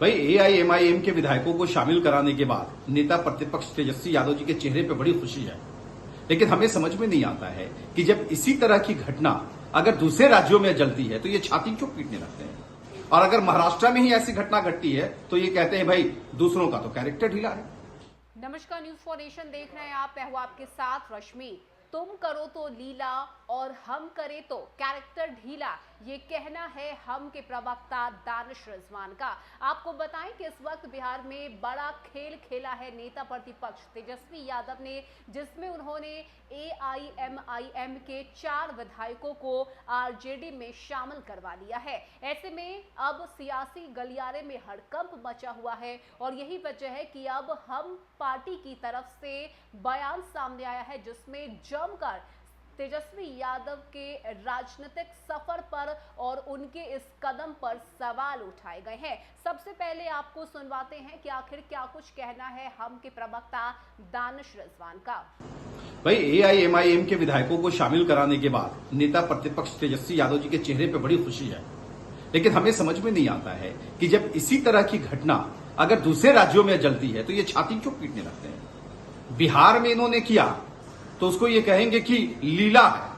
भाई एआईएमआईएम के विधायकों को शामिल कराने के बाद नेता प्रतिपक्ष तेजस्वी यादव जी के चेहरे पर बड़ी खुशी है। लेकिन हमें समझ में नहीं आता है कि जब इसी तरह की घटना अगर दूसरे राज्यों में जलती है तो ये छाती क्यों पीटने लगते हैं, और अगर महाराष्ट्र में ही ऐसी घटना घटती है तो ये कहते हैं भाई दूसरों का तो कैरेक्टर ढीला है। नमस्कार, न्यूज फॉर नेशन देख रहे हैं आप। मैं हूं आपके साथ रश्मि। तुम करो तो लीला और हम करे तो कैरेक्टर ढीला, ये कहना है हम के प्रवक्ता दानिश रिजवान का। आपको बताएं कि इस वक्त बिहार में बड़ा खेल खेला है नेता प्रतिपक्ष तेजस्वी यादव ने, जिसमें उन्होंने एआईएमआईएम के 4 विधायकों को आरजेडी में शामिल करवा लिया है। ऐसे में अब सियासी गलियारे में हड़कंप मचा हुआ है और यही वजह है कि अब हम पार्टी की तरफ से बयान सामने आया है, जिसमें जमकर तेजस्वी यादव के राजनीतिक सफर पर और उनके इस कदम पर सवाल उठाए गए हैं। सबसे पहले आपको सुनवाते हैं कि आखिर क्या कुछ कहना है हम के प्रवक्ता दानिश रिजवान का। भाई एआईएमआईएम के विधायकों को शामिल कराने के बाद नेता प्रतिपक्ष तेजस्वी यादव जी के चेहरे पर बड़ी खुशी है। लेकिन हमें समझ में नहीं आता है कि जब इसी तरह की घटना अगर दूसरे राज्यों में जलती है तो ये छाती क्यों पीटने लगते हैं। बिहार में इन्होंने किया तो उसको ये कहेंगे कि लीला है,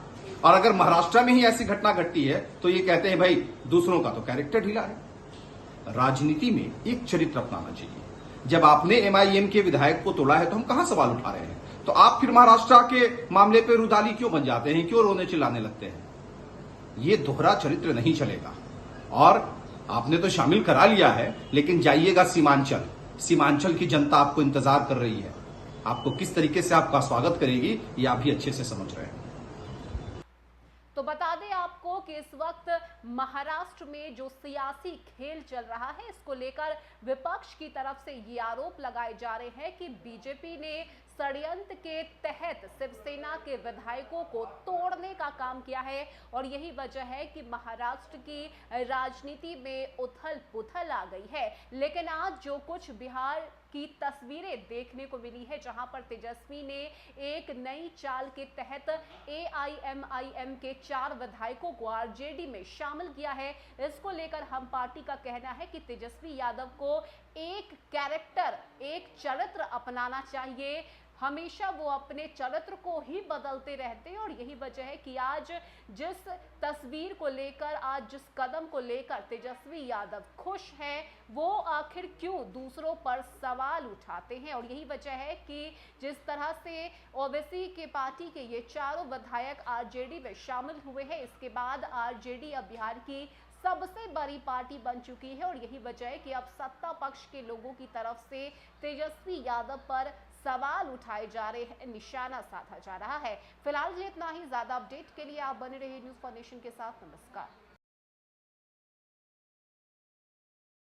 और अगर महाराष्ट्र में ही ऐसी घटना घटती है तो ये कहते हैं भाई दूसरों का तो कैरेक्टर ढीला है। राजनीति में एक चरित्र अपनाना चाहिए। जब आपने एमआईएम के विधायक को तोड़ा है तो हम कहां सवाल उठा रहे हैं, तो आप फिर महाराष्ट्र के मामले पे रुदाली क्यों बन जाते हैं, क्यों रोने चिल्लाने लगते हैं। ये दोहरा चरित्र नहीं चलेगा। और आपने तो शामिल करा लिया है, लेकिन जाइएगा सीमांचल। सीमांचल की जनता आपको इंतजार कर रही है। आपको किस तरीके से आपका स्वागत करेगी ये आप भी अच्छे से समझ रहे हैं। तो बता दें आपको कि इस वक्त महाराष्ट्र में जो सियासी खेल चल रहा है, इसको लेकर विपक्ष की तरफ से ये आरोप लगाए जा रहे हैं कि बीजेपी ने षड्यंत्र के तहत शिवसेना के विधायकों को तोड़ने का काम किया है और यही वजह है कि महाराष्ट्र की राजनीति में उथल पुथल आ गई है। लेकिन आज जो कुछ बिहार की तस्वीरें देखने को मिली है, जहां पर तेजस्वी ने एक नई चाल के तहत एआईएमआईएम के 4 विधायकों को आरजेडी में शामिल किया है, इसको लेकर हम पार्टी का कहना है कि तेजस्वी यादव को एक कैरेक्टर, एक चरित्र अपनाना चाहिए। हमेशा वो अपने चरित्र को ही बदलते रहते हैं और यही वजह है कि आज जिस तस्वीर को लेकर, आज जिस कदम को लेकर तेजस्वी यादव खुश हैं, वो आखिर क्यों दूसरों पर सवाल उठाते हैं। और यही वजह है कि जिस तरह से ओवैसी के पार्टी के ये 4 विधायक आरजेडी में शामिल हुए हैं, इसके बाद आरजेडी अब बिहार की सबसे बड़ी पार्टी बन चुकी है और यही वजह है कि अब सत्ता पक्ष के लोगों की तरफ से तेजस्वी यादव पर सवाल उठाए जा रहे हैं, निशाना साधा जा रहा है। फिलहाल ये इतना ही। ज्यादा अपडेट के लिए आप बने रहिए न्यूज फॉर नेशन के साथ। नमस्कार।